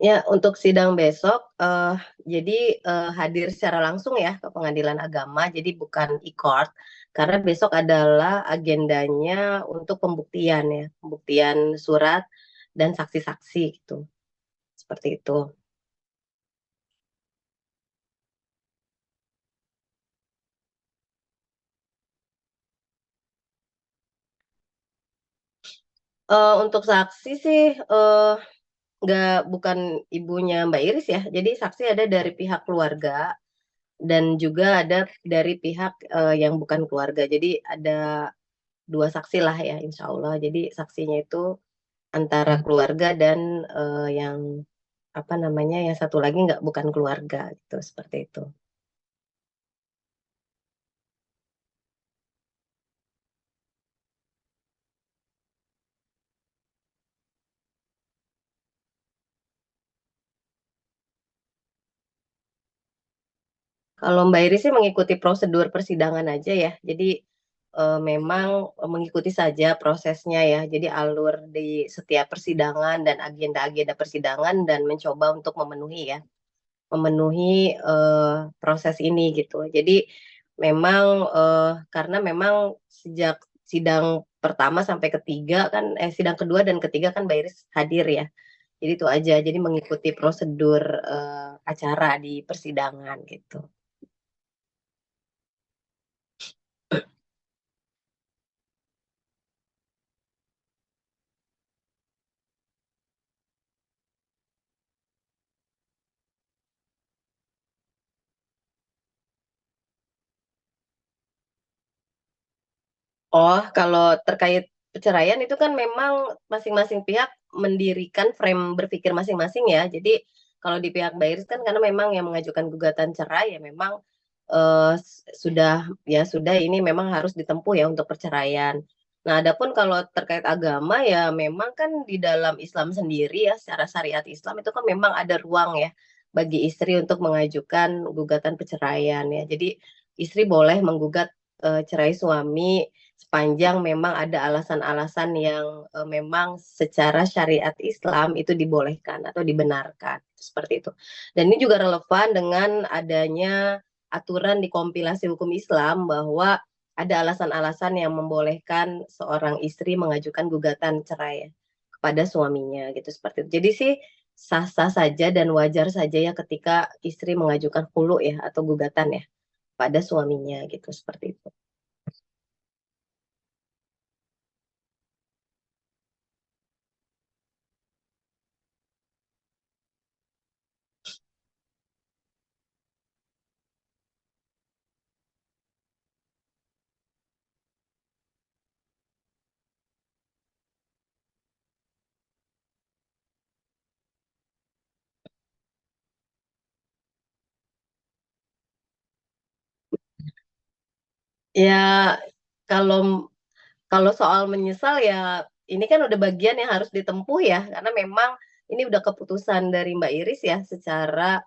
Ya, untuk sidang besok, jadi, hadir secara langsung ya ke pengadilan agama, jadi bukan e-court, karena besok adalah agendanya untuk pembuktian ya, pembuktian surat dan saksi-saksi gitu, seperti itu. Untuk saksi sih, bukan ibunya Mbak Iris ya, jadi saksi ada dari pihak keluarga dan juga ada dari pihak, yang bukan keluarga. Jadi ada 2 saksi lah ya insya Allah. Jadi saksinya itu antara keluarga dan, yang apa namanya, yang satu lagi bukan keluarga gitu, seperti itu. Kalau Mbak Iris sih mengikuti prosedur persidangan aja ya. Jadi, memang mengikuti saja prosesnya ya. Jadi alur di setiap persidangan dan agenda-agenda persidangan dan mencoba untuk memenuhi ya, memenuhi, proses ini gitu. Jadi memang, karena memang sejak sidang pertama sampai ketiga kan sidang kedua dan ketiga kan Mbak Iris hadir ya. Jadi itu aja, jadi mengikuti prosedur, acara di persidangan gitu. Oh, kalau terkait perceraian itu kan memang masing-masing pihak mendirikan frame berpikir masing-masing ya. Jadi kalau di pihak Mbak Iris kan karena memang yang mengajukan gugatan cerai ya memang, sudah ini memang harus ditempuh ya untuk perceraian. Nah, adapun kalau terkait agama ya memang kan di dalam Islam sendiri ya, secara syariat Islam itu kan memang ada ruang ya bagi istri untuk mengajukan gugatan perceraian ya. Jadi istri boleh menggugat, cerai suami sepanjang memang ada alasan-alasan yang, memang secara syariat Islam itu dibolehkan atau dibenarkan, seperti itu. Dan ini juga relevan dengan adanya aturan di kompilasi hukum Islam bahwa ada alasan-alasan yang membolehkan seorang istri mengajukan gugatan cerai ya, kepada suaminya gitu, seperti itu. Jadi sih sah-sah saja dan wajar saja ya ketika istri mengajukan khulu ya atau gugatan ya pada suaminya gitu, seperti itu. Ya, kalau kalau soal menyesal ya ini kan udah bagian yang harus ditempuh ya, karena memang ini udah keputusan dari Mbak Iris ya secara,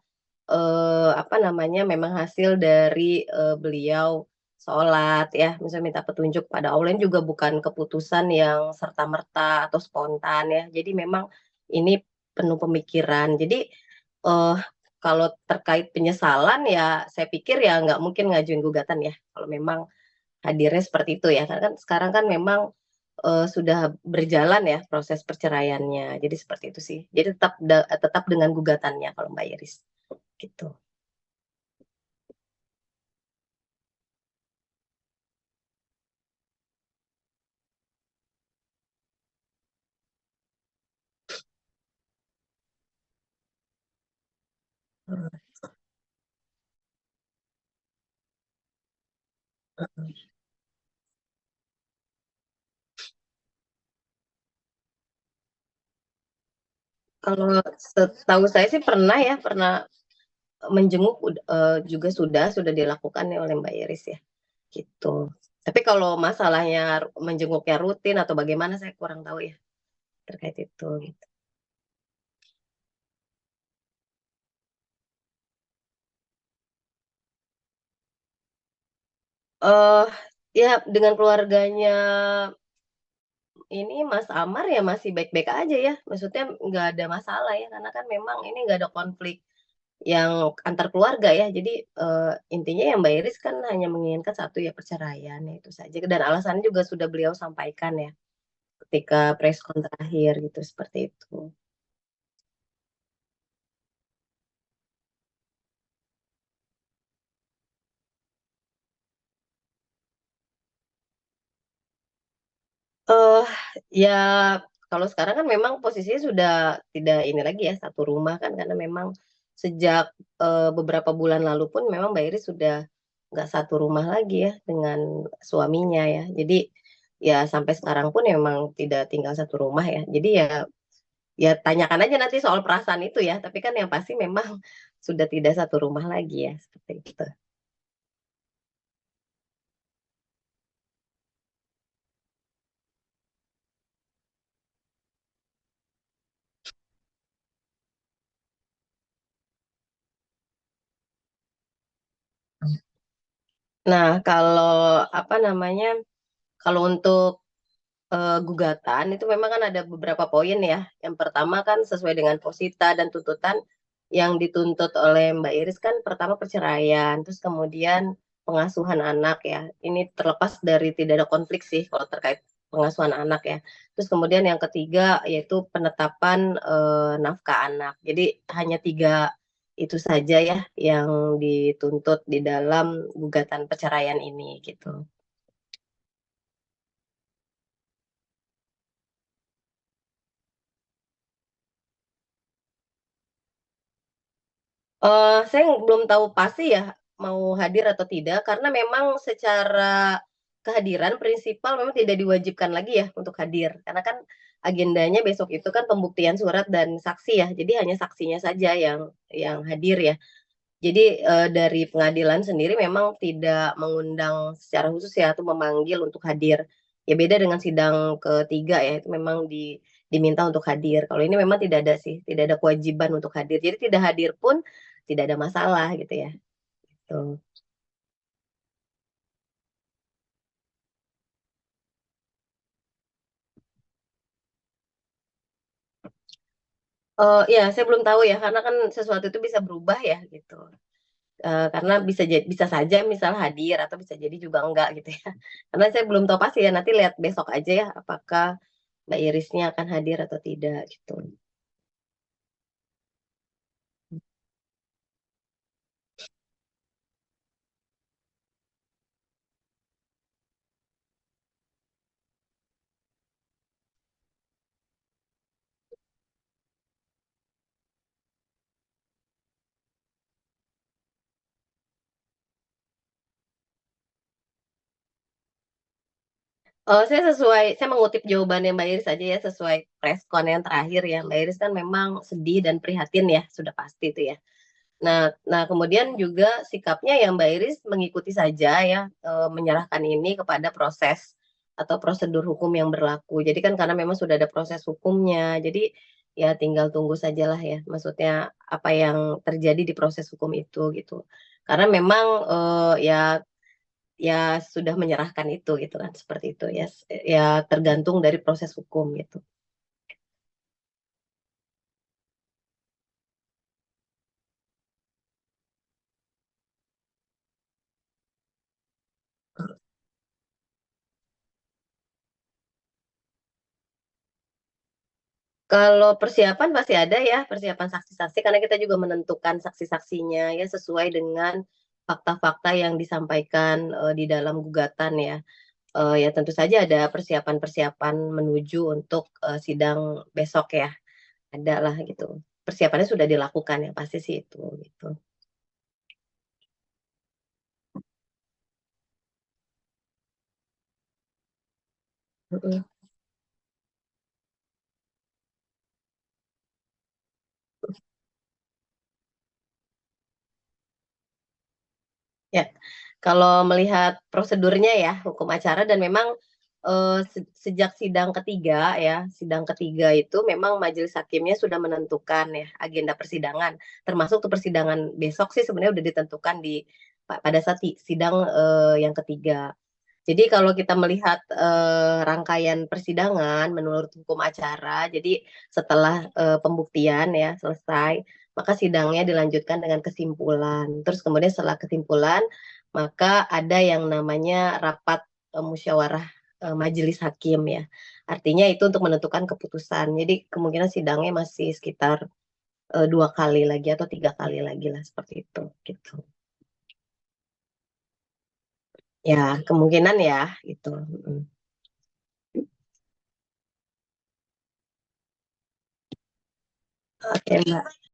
apa namanya, memang hasil dari, beliau sholat ya, misalnya minta petunjuk pada Allah ini juga bukan keputusan yang serta-merta atau spontan ya. Jadi memang ini penuh pemikiran. Jadi, eee, kalau terkait penyesalan ya saya pikir ya nggak mungkin ngajuin gugatan ya, kalau memang hadirnya seperti itu ya, karena kan sekarang kan memang, sudah berjalan ya proses perceraiannya, jadi seperti itu sih. Jadi tetap dengan gugatannya kalau Mbak Iris, gitu. Kalau setahu saya sih pernah ya, pernah menjenguk juga sudah dilakukan ya oleh Mbak Iris ya, gitu. Tapi kalau masalahnya menjenguknya rutin atau bagaimana saya kurang tahu ya terkait itu, gitu. Ya dengan keluarganya ini Mas Amar ya masih baik-baik aja ya, maksudnya nggak ada masalah ya, karena kan memang ini nggak ada konflik yang antar keluarga ya. Jadi, intinya ya Mbak Iris kan hanya menginginkan satu ya perceraian, ya itu saja dan alasannya juga sudah beliau sampaikan ya, ketika press con terakhir gitu, seperti itu. Eee, ya kalau sekarang kan memang posisinya sudah tidak ini lagi ya, satu rumah kan karena memang sejak, beberapa bulan lalu pun memang Mbak Iris sudah nggak satu rumah lagi ya dengan suaminya ya. Jadi, ya sampai sekarang pun memang tidak tinggal satu rumah ya. Jadi ya tanyakan aja nanti soal perasaan itu ya, tapi kan yang pasti memang sudah tidak satu rumah lagi ya, seperti itu. Nah, kalau apa namanya, kalau untuk gugatan itu memang kan ada beberapa poin ya. Yang pertama kan sesuai dengan posita dan tuntutan yang dituntut oleh Mbak Iris kan pertama perceraian, terus kemudian pengasuhan anak ya. Ini terlepas dari tidak ada konflik sih kalau terkait pengasuhan anak ya. Terus kemudian yang ketiga yaitu penetapan, nafkah anak. Jadi hanya 3 itu saja ya yang dituntut di dalam gugatan perceraian ini gitu. Saya belum tahu pasti ya, mau hadir atau tidak, karena memang secara kehadiran prinsipal memang tidak diwajibkan lagi ya untuk hadir. Karena kan agendanya besok itu kan pembuktian surat dan saksi ya, jadi hanya saksinya saja yang hadir ya. Jadi, dari pengadilan sendiri memang tidak mengundang secara khusus ya atau memanggil untuk hadir. Ya beda dengan sidang ketiga ya, itu memang diminta untuk hadir. Kalau ini memang tidak ada sih, tidak ada kewajiban untuk hadir. Jadi tidak hadir pun tidak ada masalah gitu ya, gitu. Iya saya belum tahu ya, karena kan sesuatu itu bisa berubah ya gitu. Karena bisa saja misal hadir atau bisa jadi juga enggak gitu ya. Karena saya belum tahu pasti ya, nanti lihat besok aja ya apakah Mbak Irisnya akan hadir atau tidak gitu. Saya mengutip jawabannya Mbak Iris aja ya, sesuai preskon yang terakhir ya. Mbak Iris kan memang sedih dan prihatin ya, sudah pasti itu ya. Nah kemudian juga sikapnya ya Mbak Iris mengikuti saja ya, menyerahkan ini kepada proses atau prosedur hukum yang berlaku. Jadi kan karena memang sudah ada proses hukumnya, jadi ya tinggal tunggu sajalah ya, maksudnya apa yang terjadi di proses hukum itu gitu. Karena memang, ya sudah menyerahkan itu gitu kan, seperti itu ya ya tergantung dari proses hukum gitu. Kalau persiapan pasti ada ya, persiapan saksi-saksi karena kita juga menentukan saksi-saksinya ya sesuai dengan fakta-fakta yang disampaikan, di dalam gugatan ya. Ya tentu saja ada persiapan-persiapan menuju untuk, sidang besok ya, ada lah gitu. Persiapannya sudah dilakukan ya pasti sih itu, gitu. Mhm. Ya, kalau melihat prosedurnya ya, hukum acara dan memang, sejak sidang ketiga itu memang majelis hakimnya sudah menentukan ya agenda persidangan, termasuk tuh persidangan besok sih sebenarnya udah ditentukan pada saat sidang, yang ketiga. Jadi kalau kita melihat rangkaian persidangan menurut hukum acara, jadi setelah pembuktian ya selesai, maka sidangnya dilanjutkan dengan kesimpulan. Terus kemudian setelah kesimpulan, maka ada yang namanya rapat musyawarah majelis hakim ya. Artinya itu untuk menentukan keputusan. Jadi kemungkinan sidangnya masih sekitar 2 kali lagi atau 3 kali lagi lah seperti itu. Gitu. Ya kemungkinan ya itu. Oke Mbak.